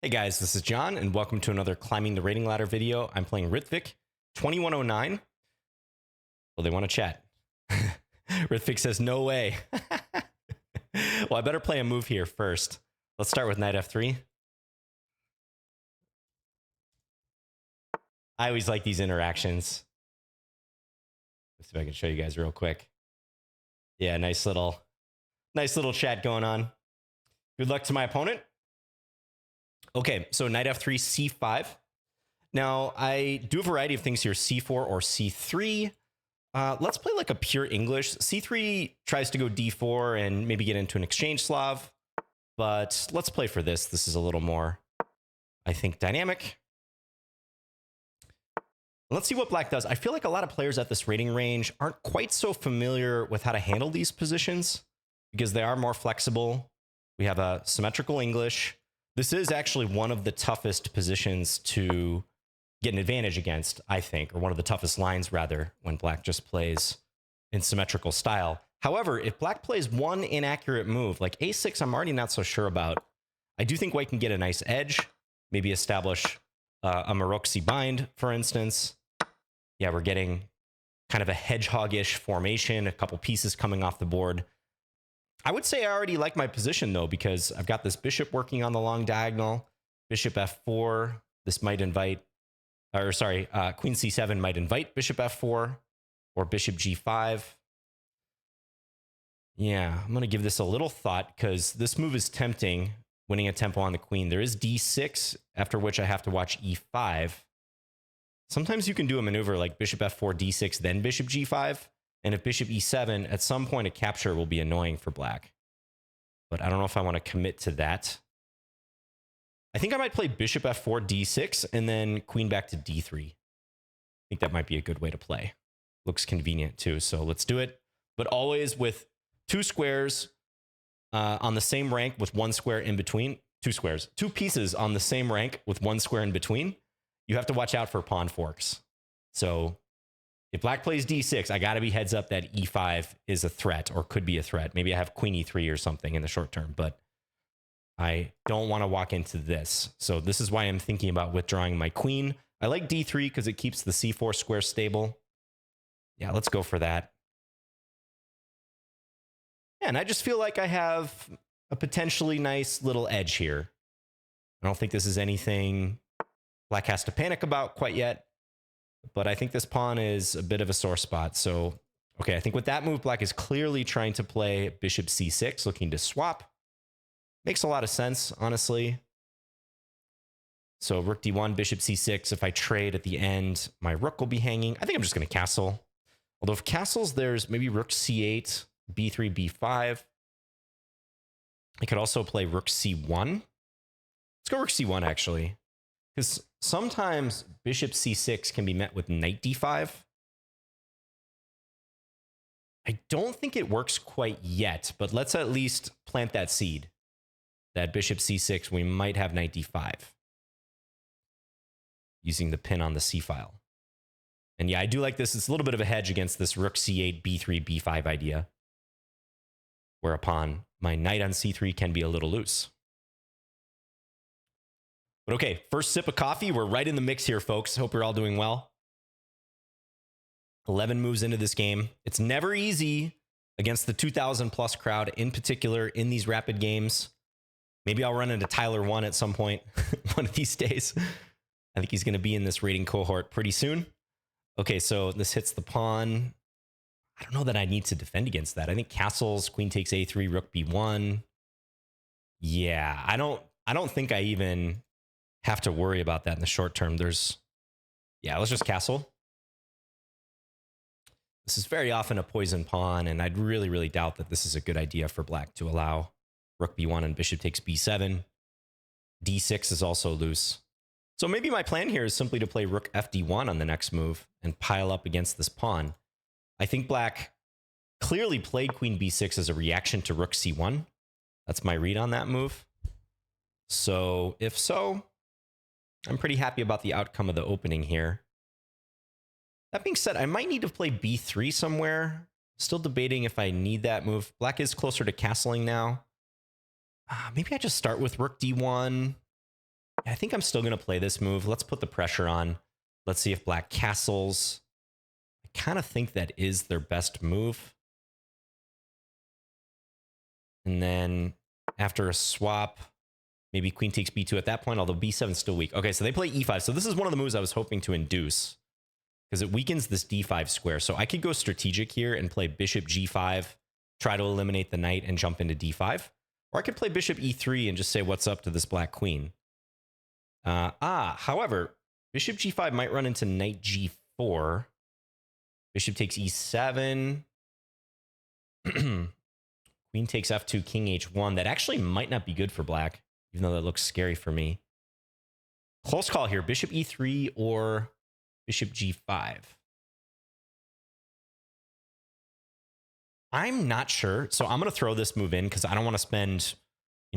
Hey guys, this is John, and welcome to another Climbing the Rating Ladder video. I'm playing Ritvik 2109. Well, they want to chat. Ritvik says, no way. Well, I better play a move here first. Let's start with knight f3. I always like these interactions. Let's see if I can show you guys real quick. Yeah, nice little chat going on. Good luck to my opponent. Okay, so knight f3, c5. Now, I do a variety of things here, c4 or c3. Let's play like a pure English. c3 tries to go d4 and maybe get into an exchange Slav. But let's play for this. This is a little more, I think, dynamic. Let's see what black does. I feel like a lot of players at this rating range aren't quite so familiar with how to handle these positions because they are more flexible. We have a symmetrical English. This is actually one of the toughest positions to get an advantage against, I think, or one of the toughest lines, rather, when black just plays in symmetrical style. However, if black plays one inaccurate move, like a6, I'm already not so sure about. I do think white can get a nice edge, maybe establish a Maroczy bind, for instance. Yeah, we're getting kind of a hedgehog-ish formation, a couple pieces coming off the board. I would say I already like my position, though, because I've got this bishop working on the long diagonal. Bishop f4. This might invite, or sorry, queen c7 might invite bishop f4 or bishop g5. Yeah, I'm going to give this a little thought because this move is tempting, winning a tempo on the queen. There is d6, after which I have to watch e5. Sometimes you can do a maneuver like bishop f4, d6, then bishop g5. And if bishop e7, at some point a capture will be annoying for black. But I don't know if I want to commit to that. I think I might play bishop f4, d6, and then queen back to d3. I think that might be a good way to play. Looks convenient too, so let's do it. But always with two squares on the same rank with one square in between. Two pieces on the same rank with one square in between. You have to watch out for pawn forks. So if black plays d6, I got to be heads up that e5 is a threat or could be a threat. Maybe I have queen e3 or something in the short term, but I don't want to walk into this. So this is why I'm thinking about withdrawing my queen. I like d3 because it keeps the c4 square stable. Yeah, let's go for that. Yeah, and I just feel like I have a potentially nice little edge here. I don't think this is anything black has to panic about quite yet. But I think this pawn is a bit of a sore spot. So, okay, I think with that move, black is clearly trying to play bishop c6, looking to swap. Makes a lot of sense, honestly. So rook d1, bishop c6. If I trade at the end, my rook will be hanging. I think I'm just going to castle. Although if castles, there's maybe rook c8, b3, b5. I could also play rook c1. Let's go rook c1, actually. Because sometimes bishop c6 can be met with knight d5. I don't think it works quite yet, but let's at least plant that seed. That bishop c6, we might have knight d5. Using the pin on the c file. And yeah, I do like this. It's a little bit of a hedge against this rook c8, b3, b5 idea. Whereupon my knight on c3 can be a little loose. But okay, first sip of coffee. We're right in the mix here, folks. Hope you're all doing well. 11 moves into this game. It's never easy against the 2,000 plus crowd, in particular in these rapid games. Maybe I'll run into Tyler 1 at some point one of these days. I think he's going to be in this rating cohort pretty soon. Okay, so this hits the pawn. I don't know that I need to defend against that. I think castles, queen takes a3, rook b1. Yeah, I don't think I even have to worry about that in the short term. Yeah, let's just castle. This is very often a poison pawn, and I'd really, really doubt that this is a good idea for black to allow rook b1 and bishop takes b7. d6 is also loose. So maybe my plan here is simply to play rook fd1 on the next move and pile up against this pawn. I think black clearly played queen b6 as a reaction to rook c1. That's my read on that move. So if so, I'm pretty happy about the outcome of the opening here. That being said, I might need to play b3 somewhere. Still debating if I need that move. Black is closer to castling now. Maybe I just start with rook d1. I think I'm still going to play this move. Let's put the pressure on. Let's see if black castles. I kind of think that is their best move. And then after a swap, maybe queen takes b2 at that point, although b7 is still weak. Okay, so they play e5. So this is one of the moves I was hoping to induce because it weakens this d5 square. So I could go strategic here and play bishop g5, try to eliminate the knight and jump into d5. Or I could play bishop e3 and just say what's up to this black queen. However, bishop g5 might run into knight g4. Bishop takes e7. Queen takes f2, king h1. That actually might not be good for black, even though that looks scary for me. Close call here. Bishop e3 or bishop g5. I'm not sure. So I'm going to throw this move in because I don't want to spend,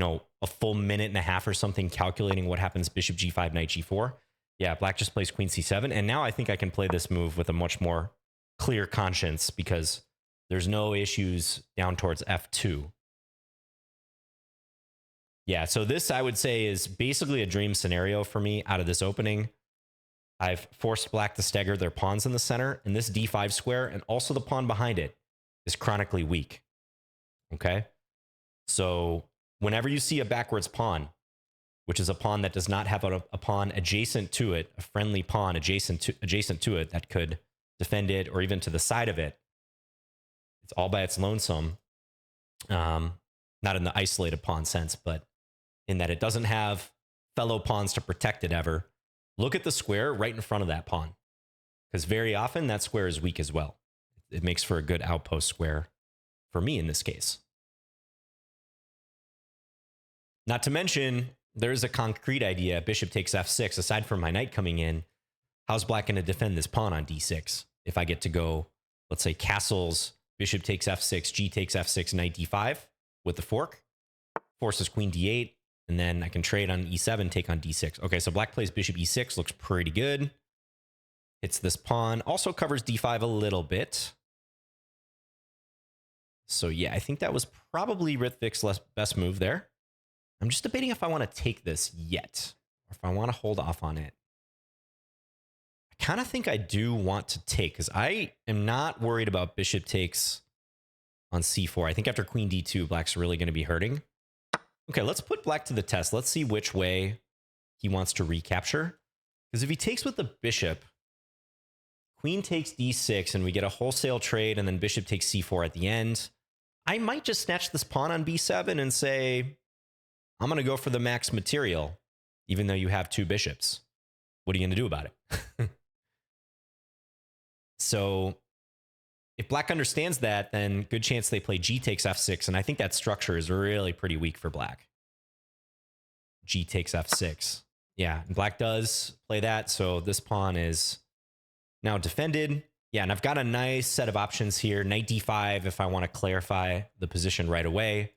a full minute and a half or something calculating what happens bishop g5, knight g4. Yeah, black just plays queen c7. And now I think I can play this move with a much more clear conscience because there's no issues down towards f2. Yeah, so this I would say is basically a dream scenario for me out of this opening. I've forced black to stagger their pawns in the center, and this d5 square and also the pawn behind it is chronically weak. Okay? So whenever you see a backwards pawn, which is a pawn that does not have a pawn adjacent to it, a friendly pawn adjacent to it that could defend it or even to the side of it, it's all by its lonesome. Not in the isolated pawn sense, but in that it doesn't have fellow pawns to protect it ever. Look at the square right in front of that pawn, because very often that square is weak as well. It makes for a good outpost square for me in this case. Not to mention, there's a concrete idea. Bishop takes f6. Aside from my knight coming in, how's black going to defend this pawn on d6? If I get to go, let's say castles, bishop takes f6, g takes f6, knight d5 with the fork, forces queen d8, and then I can trade on e7, take on d6. Okay, so black plays bishop e6, looks pretty good. Hits this pawn, also covers d5 a little bit. So yeah, I think that was probably Ritvik's best move there. I'm just debating if I want to take this yet, or if I want to hold off on it. I kind of think I do want to take, because I am not worried about bishop takes on c4. I think after queen d2, black's really going to be hurting. Okay, let's put black to the test. Let's see which way he wants to recapture. Because if he takes with the bishop, queen takes d6, and we get a wholesale trade, and then bishop takes c4 at the end, I might just snatch this pawn on b7 and say, I'm going to go for the max material, even though you have two bishops. What are you going to do about it? So if black understands that, then good chance they play g takes f6, and I think that structure is really pretty weak for black. G takes f6. Yeah, and black does play that, so this pawn is now defended. Yeah, and I've got a nice set of options here. Knight d5 if I want to clarify the position right away.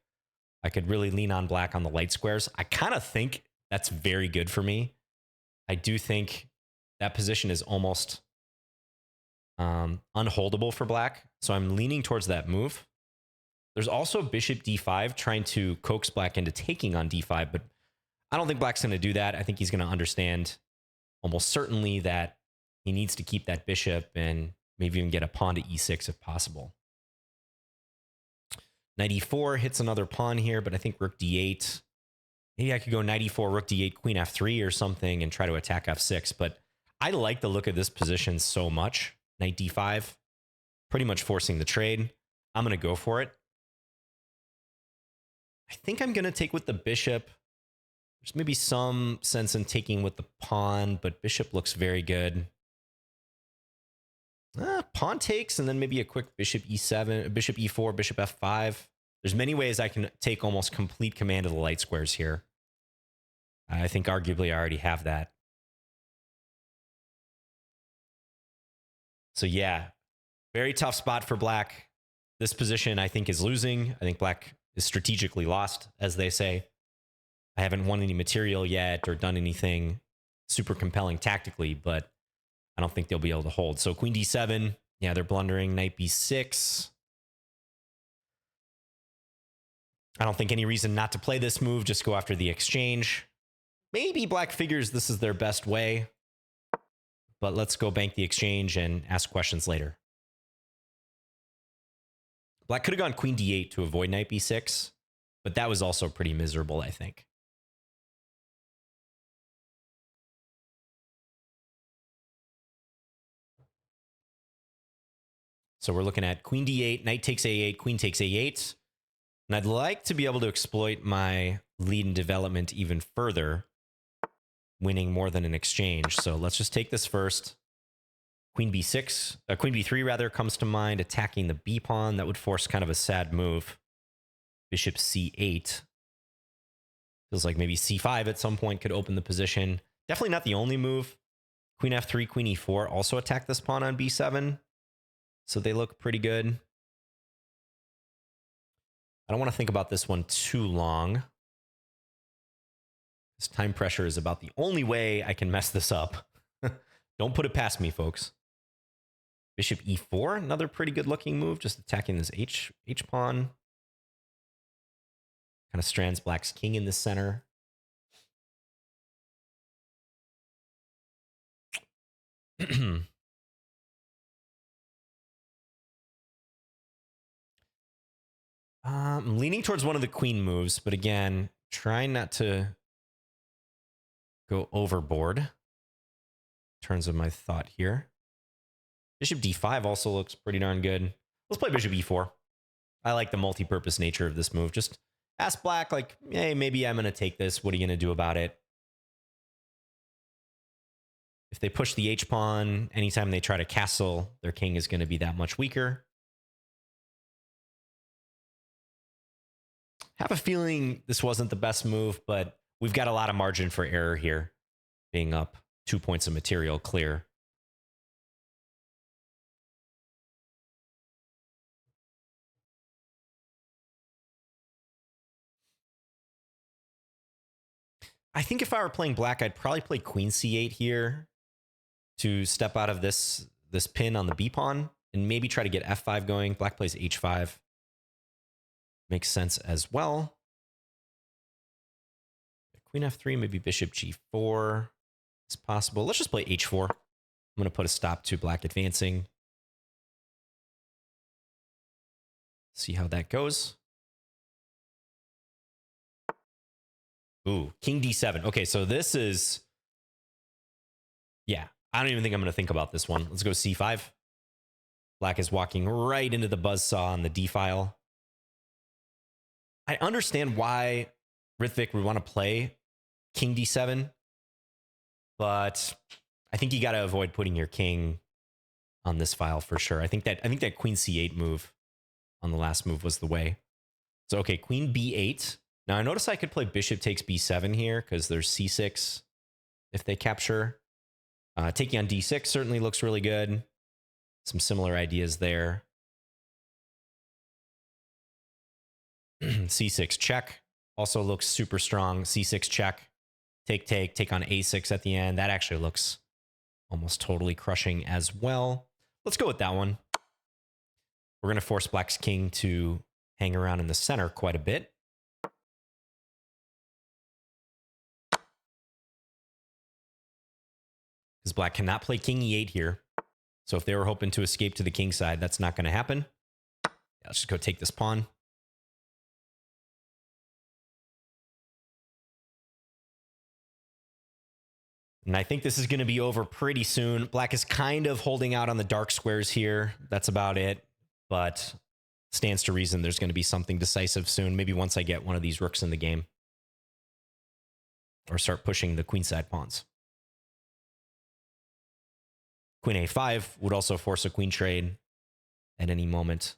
I could really lean on black on the light squares. I kind of think that's very good for me. I do think that position is almost unholdable for black, so I'm leaning towards that move. There's also bishop d5 trying to coax black into taking on d5, but I don't think black's going to do that. I think he's going to understand almost certainly that he needs to keep that bishop and maybe even get a pawn to e6 if possible. Knight e4 hits another pawn here, but I think rook d8. Maybe I could go knight e4, rook d8, queen f3 or something and try to attack f6, but I like the look of this position so much. Knight d5, pretty much forcing the trade. I'm going to go for it. I think I'm going to take with the bishop. There's maybe some sense in taking with the pawn, but bishop looks very good. Pawn takes, and then maybe a quick bishop e7, bishop e4, bishop f5. There's many ways I can take almost complete command of the light squares here. I think arguably I already have that. So yeah, very tough spot for black. This position I think is losing. I think black is strategically lost, as they say. I haven't won any material yet or done anything super compelling tactically, but I don't think they'll be able to hold. So queen d7, yeah, they're blundering. Knight b6. I don't think any reason not to play this move. Just go after the exchange. Maybe black figures this is their best way, but let's go bank the exchange and ask questions later. Black could have gone queen d8 to avoid knight b6, but that was also pretty miserable, I think. So we're looking at queen d8, knight takes a8, queen takes a8. And I'd like to be able to exploit my lead in development even further, winning more than an exchange. So let's just take this first. Queen b6, queen b3 rather, comes to mind, attacking the b pawn. That would force kind of a sad move. Bishop c8. Feels like maybe c5 at some point could open the position. Definitely not the only move. Queen f3, queen e4 also attack this pawn on b7. So they look pretty good. I don't want to think about this one too long. This time pressure is about the only way I can mess this up. Don't put it past me, folks. Bishop e4, another pretty good looking move, just attacking this h pawn. Kind of strands black's king in the center. I'm leaning towards one of the queen moves, but again, trying not to go overboard in terms of my thought here. Bishop d5 also looks pretty darn good. Let's play bishop e4. I like the multi-purpose nature of this move. Just ask black, like, hey, maybe I'm going to take this. What are you going to do about it? If they push the h-pawn, anytime they try to castle, their king is going to be that much weaker. Have a feeling this wasn't the best move, but we've got a lot of margin for error here, being up 2 points of material clear. I think if I were playing black, I'd probably play queen c8 here to step out of this pin on the b pawn and maybe try to get f5 going. Black plays h5. Makes sense as well. Queen f3, maybe bishop g4 is possible. Let's just play h4. I'm going to put a stop to black advancing. See how that goes. Ooh, king d7. Okay, so this is... Yeah, I don't even think I'm going to think about this one. Let's go c5. Black is walking right into the buzzsaw on the d file. I understand why Rithvik would want to play king d7, but I think you got to avoid putting your king on this file for sure. I think that queen c8 move on the last move was the way. So okay, queen b8. Now I notice I could play bishop takes b7 here because there's c6 if they capture. Taking on d6 certainly looks really good. Some similar ideas there. c6 check also looks super strong. c6 check, take on a6 at the end. That actually looks almost totally crushing as well. Let's go with that one. We're going to force black's king to hang around in the center quite a bit. Because black cannot play king e8 here. So if they were hoping to escape to the king side, that's not going to happen. Yeah, let's just go take this pawn. And I think this is going to be over pretty soon. Black is kind of holding out on the dark squares here. That's about it. But stands to reason there's going to be something decisive soon. Maybe once I get one of these rooks in the game. Or start pushing the queenside pawns. Queen a5 would also force a queen trade at any moment.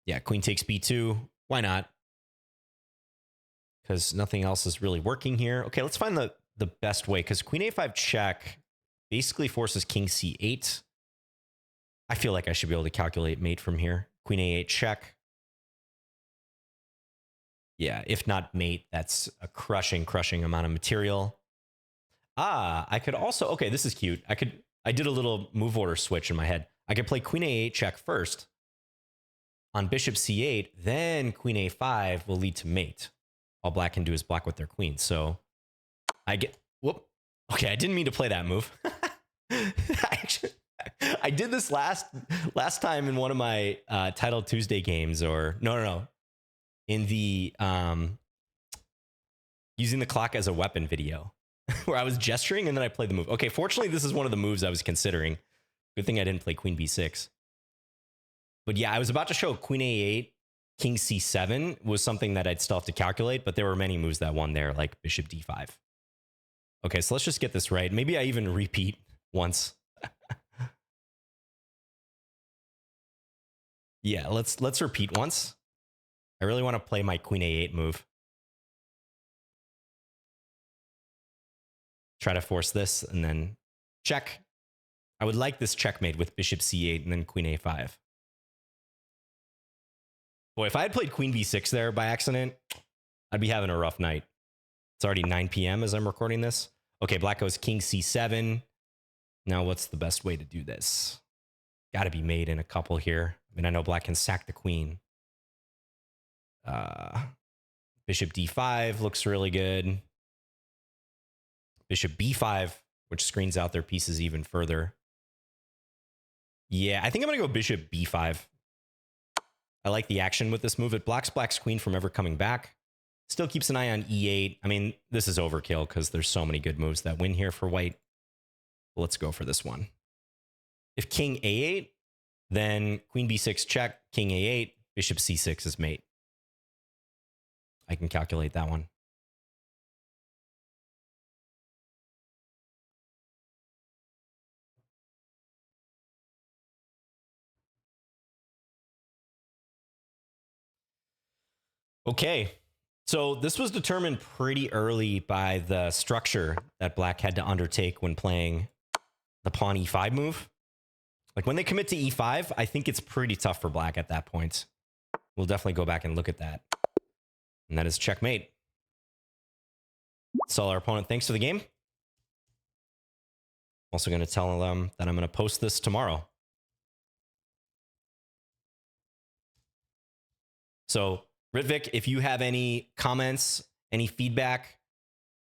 Yeah, queen takes b2. Why not? Because nothing else is really working here. Okay, let's find the best way, because queen a5 check basically forces king c8. I feel like I should be able to calculate mate from here. Queen a8 check. Yeah, if not mate, that's a crushing amount of material. I could also, okay, this is cute. I did a little move order switch in my head. I could play queen a8 check first on bishop c8, then queen a5 will lead to mate. all black can do is block with their queen. So I get, whoop. Okay, I didn't mean to play that move. I did this last time in one of my Title Tuesday games, or no, in the using the clock as a weapon video, where I was gesturing and then I played the move. Okay, fortunately, this is one of the moves I was considering. Good thing I didn't play Queen B6. But yeah, I was about to show Queen A8, King C7 was something that I'd still have to calculate, but there were many moves that won there, like Bishop D5. Okay, so let's just get this right. Maybe I even repeat once. Yeah, let's repeat once. I really want to play my Queen A8 move. Try to force this and then check. I would like this checkmate with Bishop C8 and then Queen A5. Boy, if I had played Queen B6 there by accident, I'd be having a rough night. It's already 9 p.m. as I'm recording this. Okay, black goes King C7. Now what's the best way to do this? Got to be made in a couple here. I mean, I know black can sack the queen. Bishop D5 looks really good. Bishop B5, which screens out their pieces even further. Yeah, I think I'm going to go Bishop B5. I like the action with this move. It blocks black's queen from ever coming back. Still keeps an eye on E8. I mean, this is overkill because there's so many good moves that win here for white. Let's go for this one. If King A8, then Queen B6 check, King A8, Bishop C6 is mate. I can calculate that one. Okay, so this was determined pretty early by the structure that black had to undertake when playing the pawn E5 move. Like when they commit to E5, I think it's pretty tough for black at that point. We'll definitely go back and look at that. And that is checkmate. Tell our opponent thanks for the game. Also going to tell them that I'm going to post this tomorrow. So, Ritvik, if you have any comments, any feedback,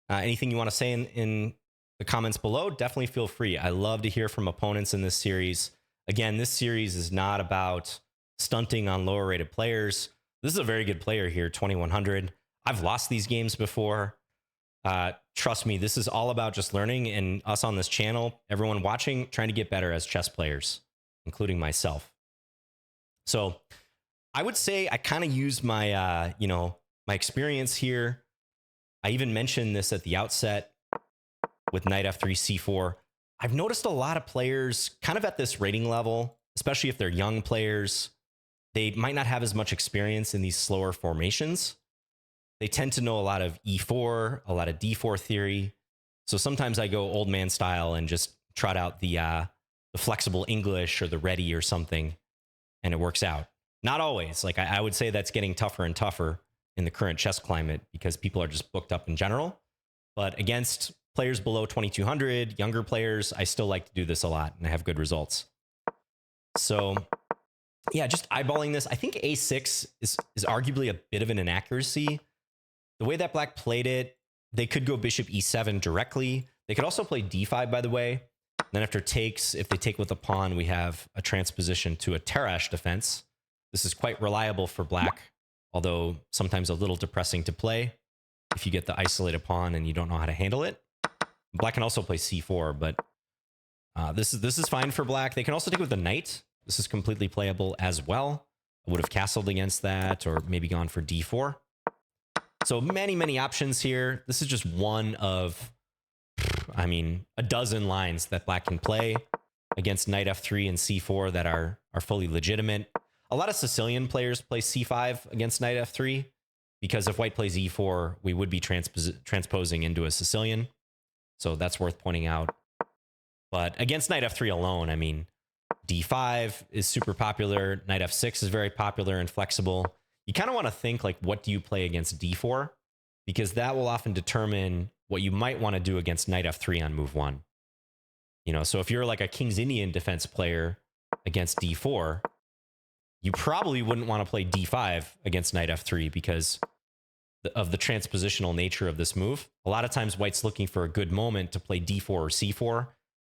anything you want to say in the comments below, definitely feel free. I love to hear from opponents in this series. Again, this series is not about stunting on lower rated players. This is a very good player here, 2100. I've lost these games before. Trust me, this is all about just learning, and us on this channel, everyone watching, trying to get better as chess players, including myself. So I would say I kind of use my, my experience here. I even mentioned this at the outset with knight f3, c4. I've noticed a lot of players kind of at this rating level, especially if they're young players, they might not have as much experience in these slower formations. They tend to know a lot of E4, a lot of D4 theory. So sometimes I go old man style and just trot out the flexible English or the ready or something, and it works out. Not always. Like I would say that's getting tougher and tougher in the current chess climate because people are just booked up in general. But against players below 2200, younger players, I still like to do this a lot and I have good results. So yeah, just eyeballing this, I think A6 is arguably a bit of an inaccuracy. The way that black played it, they could go bishop E7 directly. They could also play D5, by the way. And then after takes, if they take with a pawn, we have a transposition to a Tarrasch defense. This is quite reliable for black, although sometimes a little depressing to play if you get the isolated pawn and you don't know how to handle it. Black can also play C4, but this is fine for black. They can also take with the knight. This is completely playable as well. I would have castled against that or maybe gone for D4. So many options here. This is just one of, I mean, a dozen lines that black can play against knight f3 and c4 that are fully legitimate. A lot of Sicilian players play c5 against knight f3 because if white plays e4, we would be transposing into a Sicilian. So that's worth pointing out. But against knight f3 alone, I mean, d5 is super popular. Knight f6 is very popular and flexible. You kind of want to think like, what do you play against d4? Because that will often determine what you might want to do against knight f3 on move one. You know, so if you're like a King's Indian defense player against d4, you probably wouldn't want to play d5 against knight f3 because of the transpositional nature of this move. A lot of times white's looking for a good moment to play d4 or c4,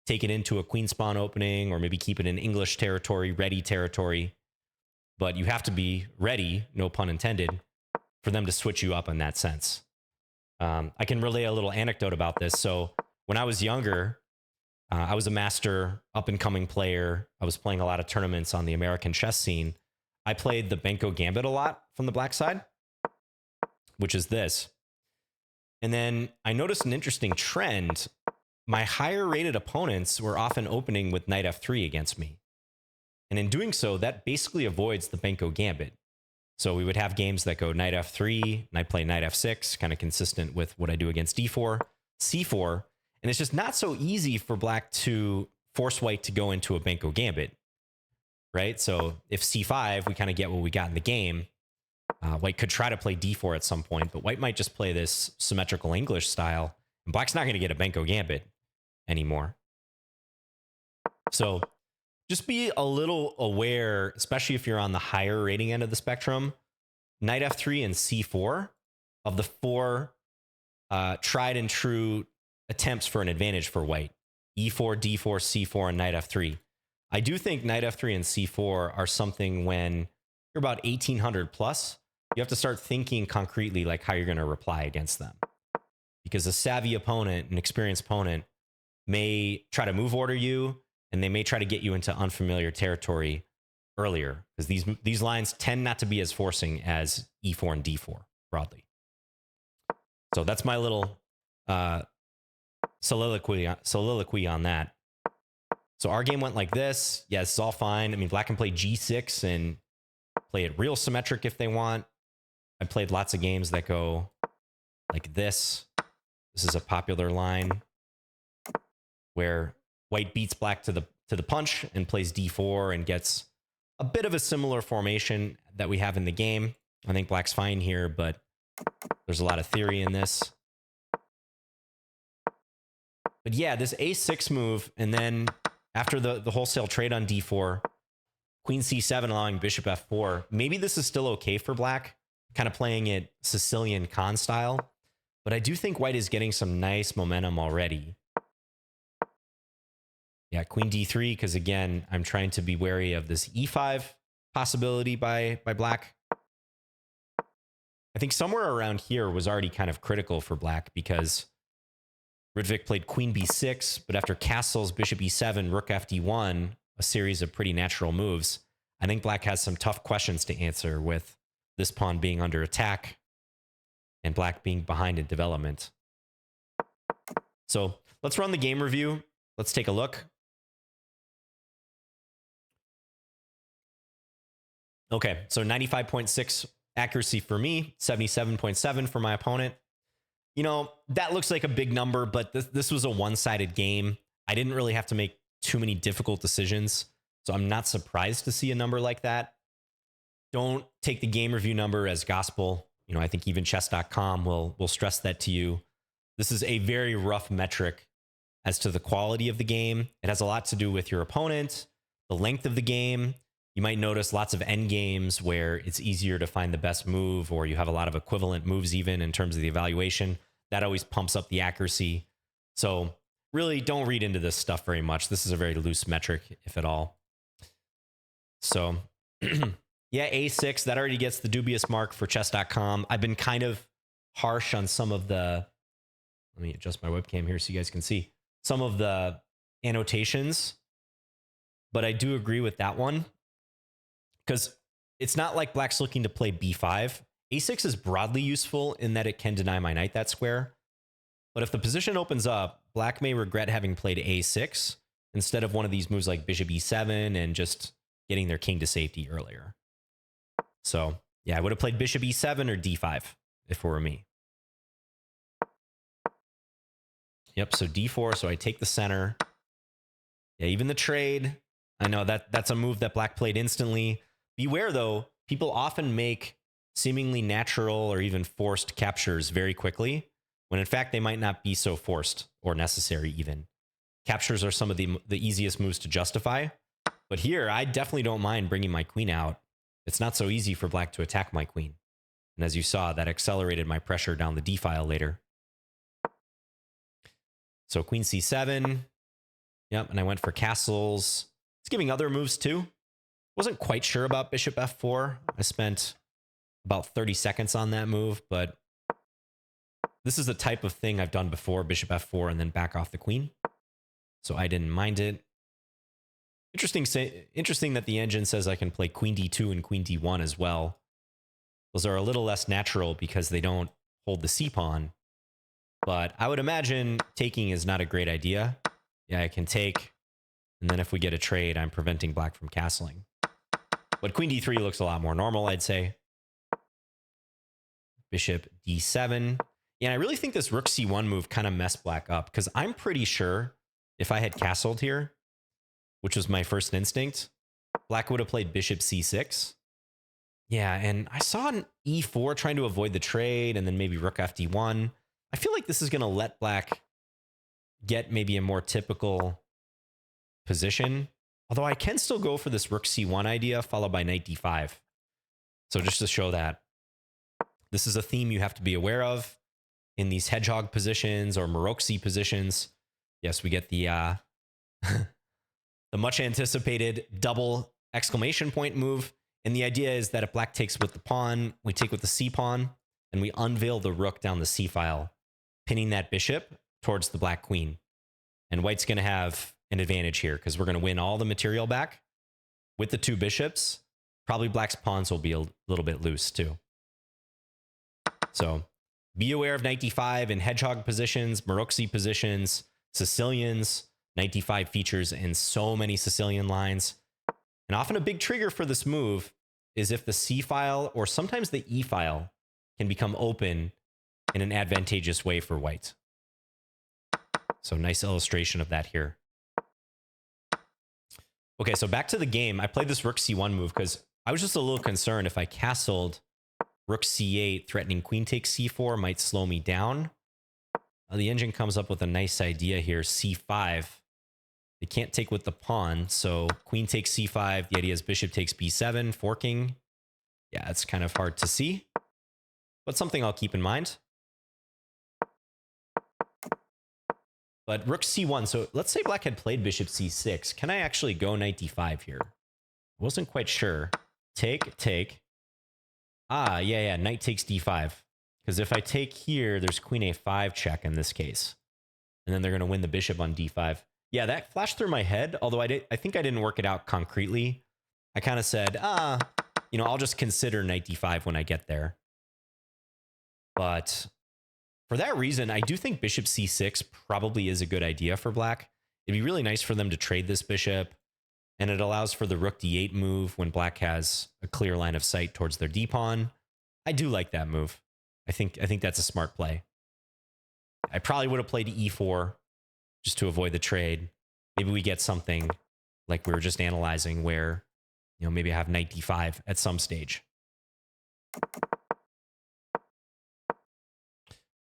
take it into a queen spawn opening, or maybe keep it in English territory, ready territory. But you have to be ready, no pun intended, for them to switch you up in that sense. I can relay a little anecdote about this. So when I was younger, I was a master up-and-coming player. I was playing a lot of tournaments on the American chess scene. I played the Benko Gambit a lot from the black side, which is this. And then I noticed an interesting trend. My higher-rated opponents were often opening with knight f3 against me. And in doing so, that basically avoids the Benko Gambit. So we would have games that go knight f3, and I play knight f6, kind of consistent with what I do against d4, c4, and it's just not so easy for black to force white to go into a Benko Gambit, right? So if c5, we kind of get what we got in the game. White could try to play d4 at some point, but white might just play this symmetrical English style, and black's not going to get a Benko Gambit anymore. So just be a little aware, especially if you're on the higher rating end of the spectrum. Knight f3 and c4 of the four tried and true attempts for an advantage for white. e4, d4, c4, and knight f3. I do think knight f3 and c4 are something when you're about 1800 plus, you have to start thinking concretely like how you're going to reply against them. Because a savvy opponent, an experienced opponent, may try to move order you, and they may try to get you into unfamiliar territory earlier, because these lines tend not to be as forcing as e4 and d4 broadly. So that's my little soliloquy on that. So our game went like this. Yeah, it's all fine. I mean, black can play g6 and play it real symmetric if they want. I played lots of games that go like this. This is a popular line where white beats black to the punch and plays d4 and gets a bit of a similar formation that we have in the game. I think black's fine here, but there's a lot of theory in this. But yeah, this a6 move, and then after the wholesale trade on d4, queen c7 allowing bishop f4, maybe this is still okay for black, kind of playing it Sicilian Khan style. But I do think white is getting some nice momentum already. Yeah, queen d3, because again, I'm trying to be wary of this e5 possibility by black. I think somewhere around here was already kind of critical for black, because Ridvik played queen b6, but after castles, bishop e7, rook fd1, a series of pretty natural moves, I think black has some tough questions to answer with this pawn being under attack and black being behind in development. So let's run the game review. Let's take a look. Okay, so 95.6 accuracy for me, 77.7 for my opponent. You know, that looks like a big number, but this was a one-sided game. I didn't really have to make too many difficult decisions, so I'm not surprised to see a number like that. Don't take the game review number as gospel. You know, I think even chess.com will stress that to you. This is a very rough metric as to the quality of the game. It has a lot to do with your opponent, the length of the game. You might notice lots of end games where it's easier to find the best move, or you have a lot of equivalent moves even in terms of the evaluation. That always pumps up the accuracy. So really don't read into this stuff very much. This is a very loose metric, if at all. So yeah, A6, that already gets the dubious mark for chess.com. I've been kind of harsh on some of the, let me adjust my webcam here so you guys can see some of the annotations, but I do agree with that one, because it's not like black's looking to play b5. A6 is broadly useful in that it can deny my knight that square. But if the position opens up, black may regret having played a6 instead of one of these moves like bishop e7 and just getting their king to safety earlier. So yeah, I would have played bishop e7 or d5 if it were me. Yep, so d4, so I take the center. Yeah, even the trade. I know that's a move that black played instantly. Beware though, people often make seemingly natural or even forced captures very quickly, when in fact they might not be so forced or necessary even. Captures are some of the easiest moves to justify. But here, I definitely don't mind bringing my queen out. It's not so easy for black to attack my queen. And as you saw, that accelerated my pressure down the d file later. So queen c7. Yep, and I went for castles. It's giving other moves too. Wasn't quite sure about bishop f4. I spent about 30 seconds on that move, but this is the type of thing I've done before, bishop f4 and then back off the queen. So I didn't mind it. Interesting that the engine says I can play queen d2 and queen d1 as well. Those are a little less natural because they don't hold the c-pawn. But I would imagine taking is not a great idea. Yeah, I can take, and then if we get a trade, I'm preventing black from castling. But queen d3 looks a lot more normal, I'd say. Bishop d7. Yeah, and I really think this rook c1 move kind of messed black up, because I'm pretty sure if I had castled here, which was my first instinct, black would have played bishop c6. Yeah, and I saw an e4 trying to avoid the trade, and then maybe rook fd1. I feel like this is going to let black get maybe a more typical position. Although I can still go for this rook c1 idea, followed by knight d5. So just to show that this is a theme you have to be aware of in these hedgehog positions or Maroczy positions. Yes, we get the the much anticipated double exclamation point move. And the idea is that if black takes with the pawn, we take with the c pawn, and we unveil the rook down the c file, pinning that bishop towards the black queen. And white's going to have an advantage here because we're going to win all the material back with the two bishops. Probably black's pawns will be a little bit loose too. So be aware of knight d5 in hedgehog positions, Maroczy positions, Sicilians. Knight d5 features in so many Sicilian lines. And often a big trigger for this move is if the c file or sometimes the e file can become open in an advantageous way for white. So nice illustration of that here. Okay, so back to the game. I played this rook c1 move because I was just a little concerned if I castled rook c8, threatening queen takes c4 might slow me down. The engine comes up with a nice idea here, c5. They can't take with the pawn, so queen takes c5. The idea is bishop takes b7, forking. Yeah, it's kind of hard to see, but something I'll keep in mind. But rook c1, so let's say black had played bishop c6. Can I actually go knight d5 here? I wasn't quite sure. Take. Ah, yeah, knight takes d5. Because if I take here, there's queen a5 check in this case. And then they're going to win the bishop on d5. Yeah, that flashed through my head, although I think I didn't work it out concretely. I kind of said, I'll just consider knight d5 when I get there. But for that reason, I do think bishop c6 probably is a good idea for black. It'd be really nice for them to trade this bishop, and it allows for the rook d8 move when black has a clear line of sight towards their d-pawn. I do like that move. I think that's a smart play. I probably would have played e4 just to avoid the trade. Maybe we get something like we were just analyzing where, maybe I have knight d5 at some stage.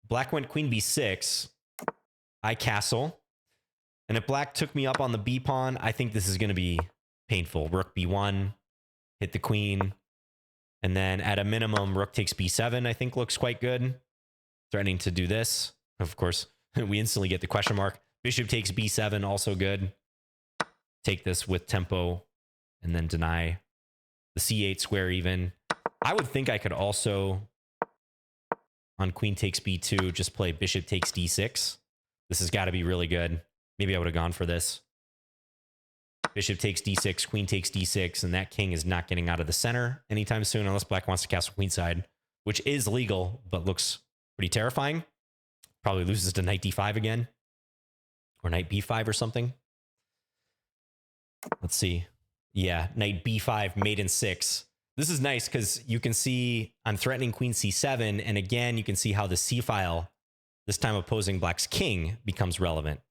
Black went queen b6. I castle. And if black took me up on the b pawn, I think this is going to be painful. Rook b1, hit the queen. And then at a minimum, rook takes b7, I think looks quite good. Threatening to do this. Of course, we instantly get the question mark. Bishop takes b7, also good. Take this with tempo and then deny the c8 square even. I would think I could also, on queen takes b2, just play bishop takes d6. This has got to be really good. Maybe I would have gone for this. Bishop takes d6, queen takes d6, and that king is not getting out of the center anytime soon unless black wants to castle queenside, which is legal, but looks pretty terrifying. Probably loses to knight d5 again. Or knight b5 or something. Let's see. Yeah, knight b5, mate in 6. This is nice because you can see I'm threatening queen c7, and again, you can see how the c file, this time opposing black's king, becomes relevant.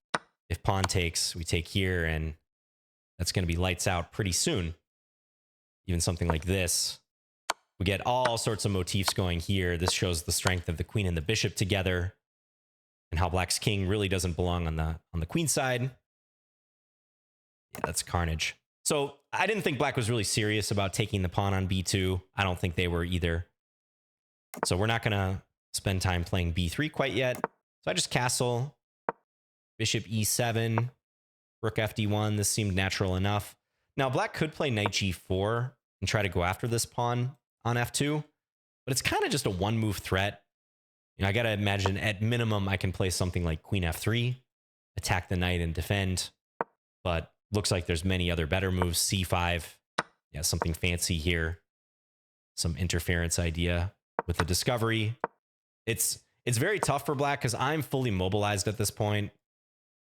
If pawn takes, we take here, and that's going to be lights out pretty soon. Even something like this. We get all sorts of motifs going here. This shows the strength of the queen and the bishop together, and how black's king really doesn't belong on the queen side. Yeah, that's carnage. So I didn't think black was really serious about taking the pawn on b2. I don't think they were either. So we're not going to spend time playing b3 quite yet. So I just castle, bishop e7, rook fd1. This seemed natural enough. Now black could play knight g4 and try to go after this pawn on f2, but it's kind of just a one-move threat. You know, I got to imagine at minimum I can play something like queen f3, attack the knight and defend, but looks like there's many other better moves. c5, yeah, something fancy here. Some interference idea with the discovery. It's very tough for black because I'm fully mobilized at this point.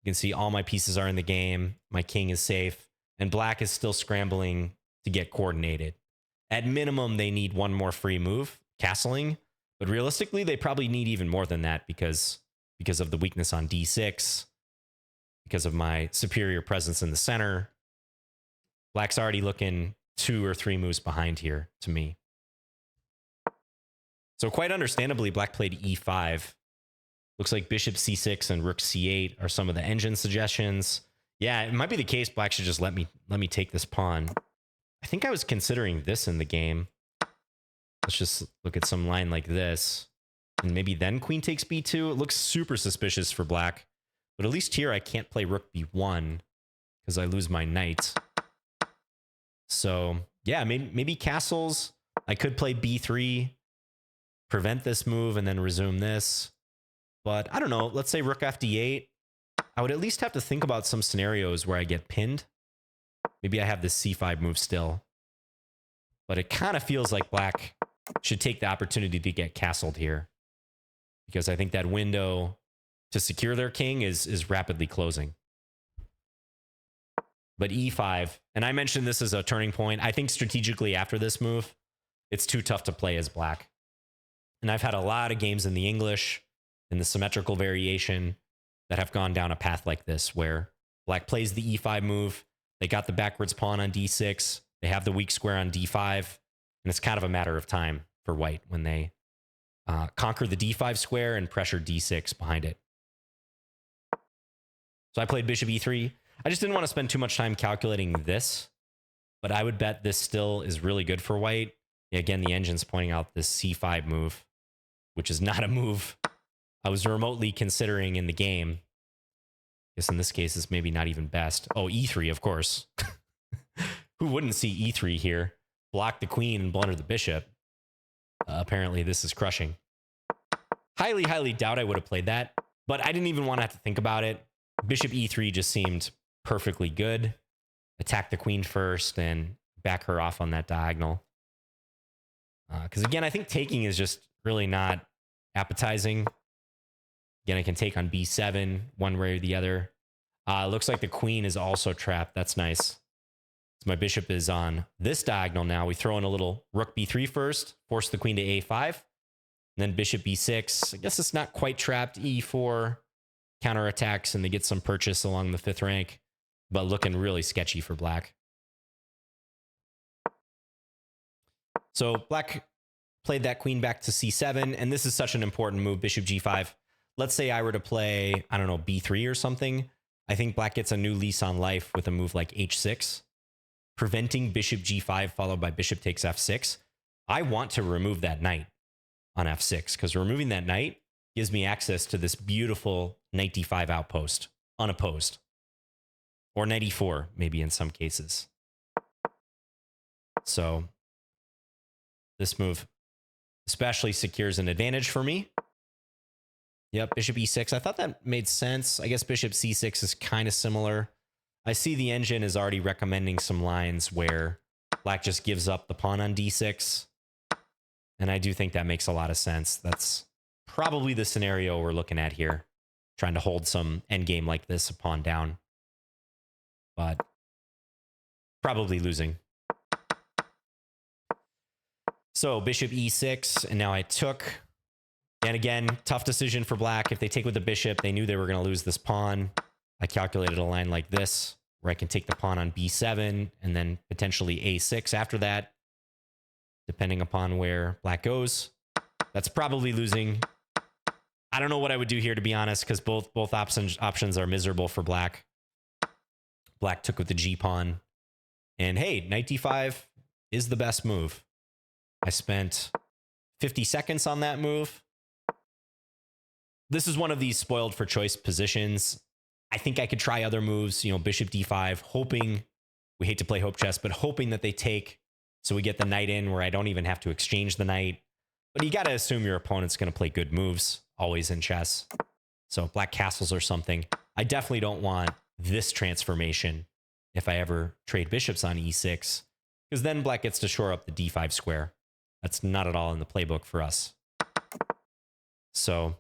You can see all my pieces are in the game. My king is safe, and black is still scrambling to get coordinated. At minimum, they need one more free move, castling, but realistically, they probably need even more than that because of the weakness on d6, because of my superior presence in the center. Black's already looking 2 or 3 moves behind here to me. So quite understandably, black played e5. Looks like bishop c6 and rook c8 are some of the engine suggestions. Yeah, it might be the case black should just let me take this pawn. I think I was considering this in the game. Let's just look at some line like this. And maybe then queen takes b2. It looks super suspicious for black. But at least here I can't play rook b1 because I lose my knight. So yeah, maybe castles. I could play b3, prevent this move, and then resume this. But I don't know. Let's say rook fd8. I would at least have to think about some scenarios where I get pinned. Maybe I have this c5 move still. But it kind of feels like black should take the opportunity to get castled here, because I think that window to secure their king is rapidly closing. But e5, and I mentioned this as a turning point. I think strategically after this move, it's too tough to play as black. And I've had a lot of games in the English, in the symmetrical variation, that have gone down a path like this, where black plays the e5 move, they got the backwards pawn on d6, they have the weak square on d5, and it's kind of a matter of time for white when they conquer the d5 square and pressure d6 behind it. So I played bishop e3. I just didn't want to spend too much time calculating this, but I would bet this still is really good for white. Again, the engine's pointing out this c5 move, which is not a move I was remotely considering in the game. I guess in this case, it's maybe not even best. Oh, e3, of course. Who wouldn't see e3 here? Block the queen and blunder the bishop. Apparently, this is crushing. Highly, highly doubt I would have played that, but I didn't even want to have to think about it. Bishop e3 just seemed perfectly good. Attack the queen first and back her off on that diagonal. Because again, I think taking is just really not appetizing. Again, I can take on b7 one way or the other. Looks like the queen is also trapped. That's nice. So my bishop is on this diagonal now. We throw in a little rook b3 first, force the queen to a5, and then bishop b6. I guess it's not quite trapped. e4 counterattacks, and they get some purchase along the 5th rank, but looking really sketchy for black. So black played that queen back to c7, and this is such an important move, bishop g5. Let's say I were to play, I don't know, b3 or something. I think black gets a new lease on life with a move like h6, preventing bishop g5 followed by bishop takes f6. I want to remove that knight on f6 because removing that knight gives me access to this beautiful knight d5 outpost, unopposed. Or knight e4, maybe in some cases. So this move especially secures an advantage for me. Yep, bishop e6. I thought that made sense. I guess bishop c6 is kind of similar. I see the engine is already recommending some lines where black just gives up the pawn on d6. And I do think that makes a lot of sense. That's probably the scenario we're looking at here. Trying to hold some endgame like this, a pawn down. But probably losing. So bishop e6, and now I took. And again, tough decision for black. If they take with the bishop, they knew they were going to lose this pawn. I calculated a line like this, where I can take the pawn on b7, and then potentially a6 after that, depending upon where black goes. That's probably losing. I don't know what I would do here, to be honest, because both options are miserable for black. Black took with the g-pawn. And hey, knight d5 is the best move. I spent 50 seconds on that move. This is one of these spoiled for choice positions. I think I could try other moves, bishop d5, hoping, we hate to play hope chess, but hoping that they take so we get the knight in where I don't even have to exchange the knight. But you got to assume your opponent's going to play good moves, always in chess. So black castles or something. I definitely don't want this transformation if I ever trade bishops on e6, because then black gets to shore up the d5 square. That's not at all in the playbook for us. So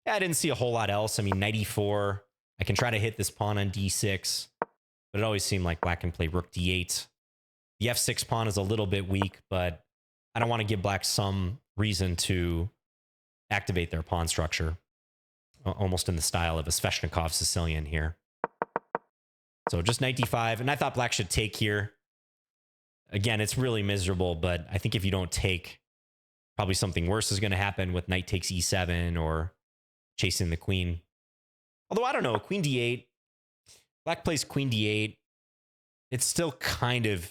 yeah, I didn't see a whole lot else. I mean, knight e4. I can try to hit this pawn on d6, but it always seemed like black can play rook d8. The f6 pawn is a little bit weak, but I don't want to give black some reason to activate their pawn structure, almost in the style of a Sveshnikov Sicilian here. So just knight d5, and I thought black should take here. Again, it's really miserable, but I think if you don't take, probably something worse is going to happen with knight takes e7 or chasing the queen. Although, I don't know, queen d8. Black plays queen d8. It's still kind of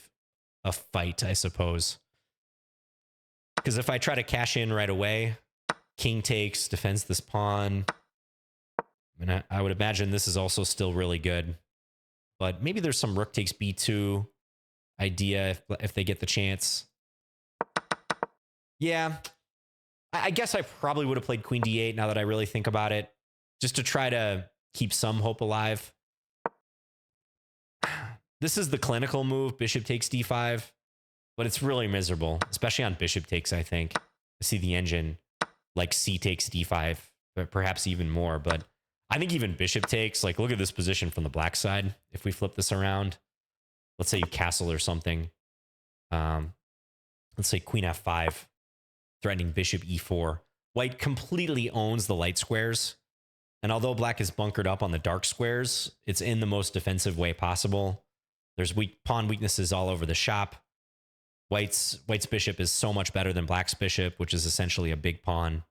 a fight, I suppose. Because if I try to cash in right away, king takes, defends this pawn. And I would imagine this is also still really good. But maybe there's some rook takes b2 idea if they get the chance. Yeah, I guess I probably would have played queen d8 now that I really think about it, just to try to keep some hope alive. This is the clinical move, bishop takes d5, but it's really miserable, especially on bishop takes, I think. I see the engine like c takes d5, but perhaps even more. But I think even bishop takes, like look at this position from the black side. If we flip this around, let's say you castle or something. Let's say queen f5, threatening bishop e4. White completely owns the light squares. And although black is bunkered up on the dark squares, it's in the most defensive way possible. There's pawn weaknesses all over the shop. White's bishop is so much better than black's bishop, which is essentially a big pawn.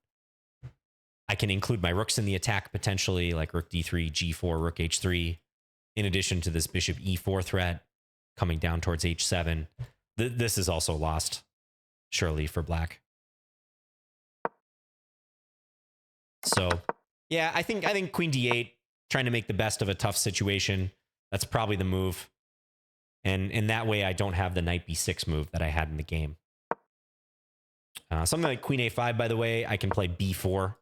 I can include my rooks in the attack potentially, like rook d3, g4, rook h3, in addition to this bishop e4 threat coming down towards h7. This is also lost, surely, for black. So, yeah, I think queen d8, trying to make the best of a tough situation. That's probably the move. And in that way, I don't have the knight b6 move that I had in the game. Something like queen a5, by the way, I can play b4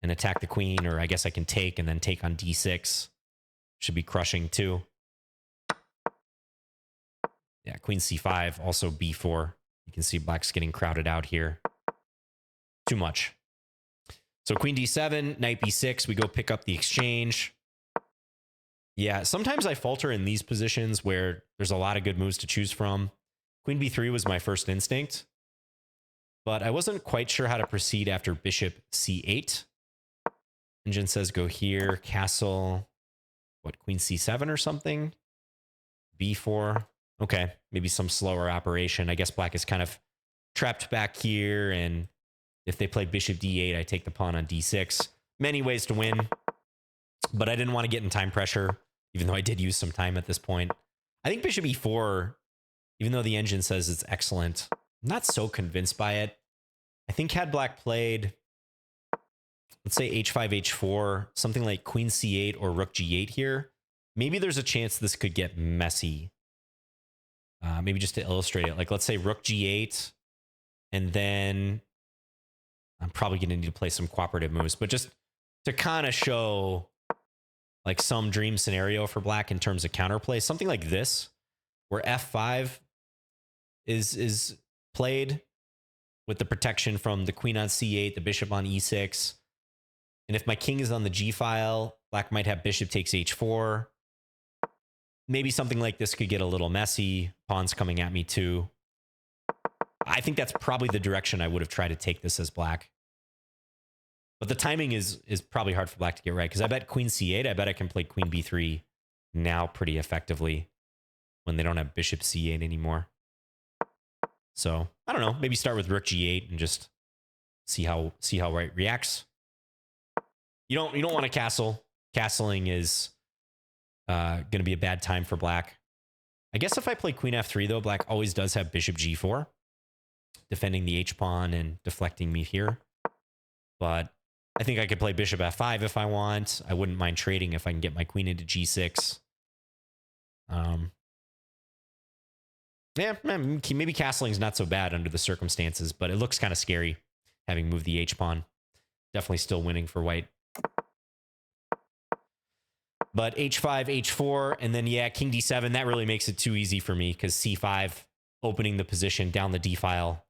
and attack the queen, or I guess I can take and then take on d6. Should be crushing too. Yeah, queen c5, also b4. You can see black's getting crowded out here. Too much. So queen d7, knight b6, we go pick up the exchange. Yeah, sometimes I falter in these positions where there's a lot of good moves to choose from. Queen b3 was my first instinct, but I wasn't quite sure how to proceed after bishop c8. Engine says go here, castle, what, queen c7 or something? b4. Okay, maybe some slower operation. I guess black is kind of trapped back here, and if they play bishop d8, I take the pawn on d6. Many ways to win, but I didn't want to get in time pressure, even though I did use some time at this point. I think bishop e4, even though the engine says it's excellent, I'm not so convinced by it. I think had black played, let's say h5, h4, something like queen c8 or rook g8 here, maybe there's a chance this could get messy. Maybe just to illustrate it, like let's say rook g8, and then I'm probably going to need to play some cooperative moves, but just to kind of show like some dream scenario for black in terms of counterplay, something like this, where f5 is played with the protection from the queen on c8, the bishop on e6. And if my king is on the g file, black might have bishop takes h4. Maybe something like this could get a little messy. Pawns coming at me too. I think that's probably the direction I would have tried to take this as black. But the timing is probably hard for black to get right, because I bet queen c8, I bet I can play queen b3 now pretty effectively when they don't have bishop c8 anymore. So I don't know, maybe start with rook g8 and just see how white reacts. You don't want to castle. Castling is going to be a bad time for black. I guess if I play queen f3 though, black always does have bishop g4. defending the H-pawn and deflecting me here. But I think I could play bishop f5 if I want. I wouldn't mind trading if I can get my queen into g6. Yeah, maybe castling's not so bad under the circumstances, but it looks kind of scary having moved the H-pawn. Definitely still winning for white. But h5, h4, and then, yeah, king d7, that really makes it too easy for me because c5, opening the position down the d file,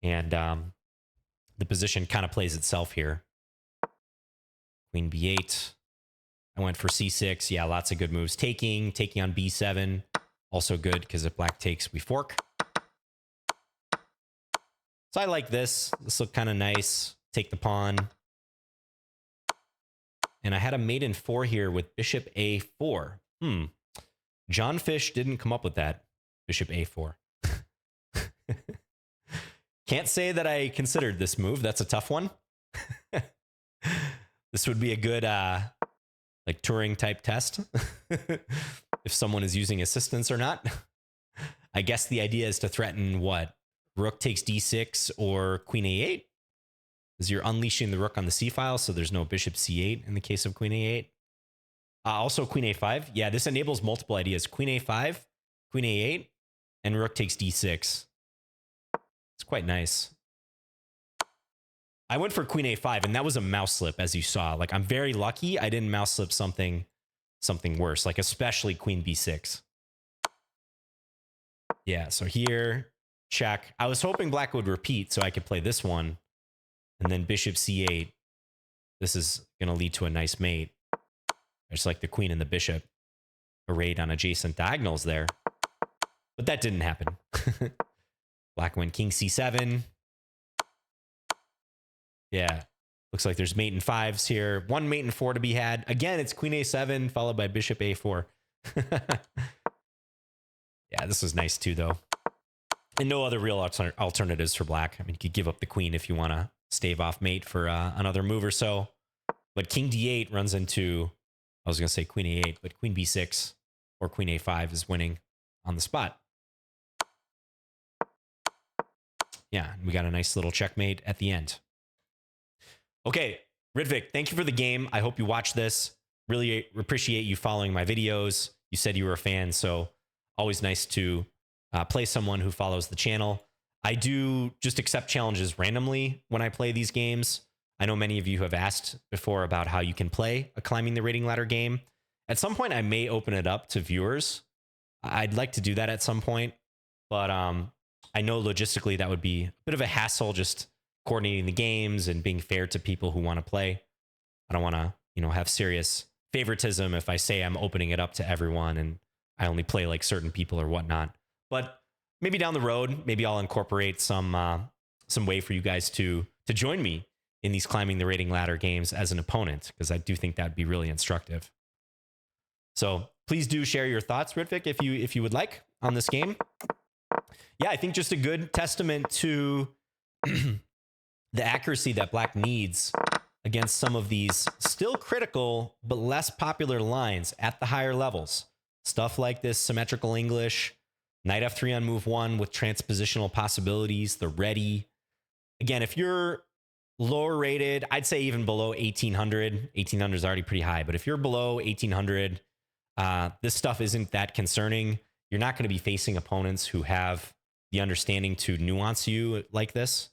and the position kind of plays itself here. Queen b8. I went for c6. Yeah, lots of good moves. Taking on b7, also good because if black takes, we fork. So I like this. This looked kind of nice. Take the pawn. And I had a mate in 4 here with bishop a4. John Fish didn't come up with that. Bishop a4. Can't say that I considered this move. That's a tough one. This would be a good like Turing type test. If someone is using assistance or not. I guess the idea is to threaten what? Rook takes d6 or queen a8? Because you're unleashing the rook on the c file, so there's no bishop c8 in the case of queen a8. Also queen a5. Yeah, this enables multiple ideas. Queen a5, queen a8, and rook takes d6. It's quite nice. I went for queen a5, and that was a mouse slip, as you saw. Like, I'm very lucky I didn't mouse slip something worse, like especially queen b6. Yeah, so here, check. I was hoping black would repeat so I could play this one. And then bishop c8. This is going to lead to a nice mate. Just like the queen and the bishop arrayed on adjacent diagonals there. But that didn't happen. Black went king c7. Yeah. Looks like there's mate in 5s here. One mate in 4 to be had. Again, it's queen a7 followed by bishop a4. Yeah, this was nice too, though. And no other real alternatives for black. I mean, you could give up the queen if you want to stave off mate for another move or so. But king d8 runs into, I was going to say queen a8, but queen b6 or queen a5 is winning on the spot. Yeah, we got a nice little checkmate at the end. Okay, Ridvik, thank you for the game. I hope you watch this. Really appreciate you following my videos. You said you were a fan, so always nice to play someone who follows the channel. I do just accept challenges randomly when I play these games. I know many of you have asked before about how you can play a climbing the rating ladder game. At some point, I may open it up to viewers. I'd like to do that at some point, but I know logistically that would be a bit of a hassle, just coordinating the games and being fair to people who want to play. I don't want to, have serious favoritism if I say I'm opening it up to everyone and I only play like certain people or whatnot. But maybe down the road, maybe I'll incorporate some way for you guys to join me in these climbing the rating ladder games as an opponent, because I do think that'd be really instructive. So please do share your thoughts, Ridvik, if you would like, on this game. Yeah, I think just a good testament to the accuracy that black needs against some of these still critical but less popular lines at the higher levels. Stuff like this symmetrical English, knight f3 on move 1 with transpositional possibilities, the ready. Again, if you're lower rated, I'd say even below 1800. 1800 is already pretty high, but if you're below 1800, this stuff isn't that concerning. You're not going to be facing opponents who have the understanding to nuance you like this,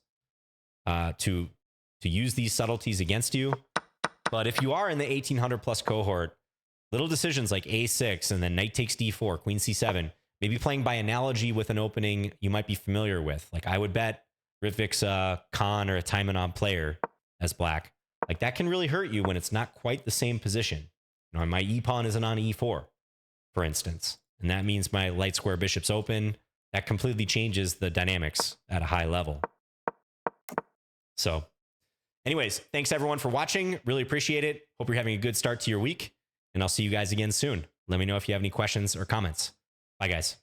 to use these subtleties against you. But if you are in the 1800 plus cohort, little decisions like a6 and then knight takes d4, queen c7, maybe playing by analogy with an opening you might be familiar with. Like I would bet Ridvik's a Khan or a Taimanov player as black. Like that can really hurt you when it's not quite the same position. My e-pawn isn't on e4, for instance. And that means my light square bishop's open. That completely changes the dynamics at a high level. So anyways, thanks everyone for watching. Really appreciate it. Hope you're having a good start to your week. And I'll see you guys again soon. Let me know if you have any questions or comments. Bye, guys.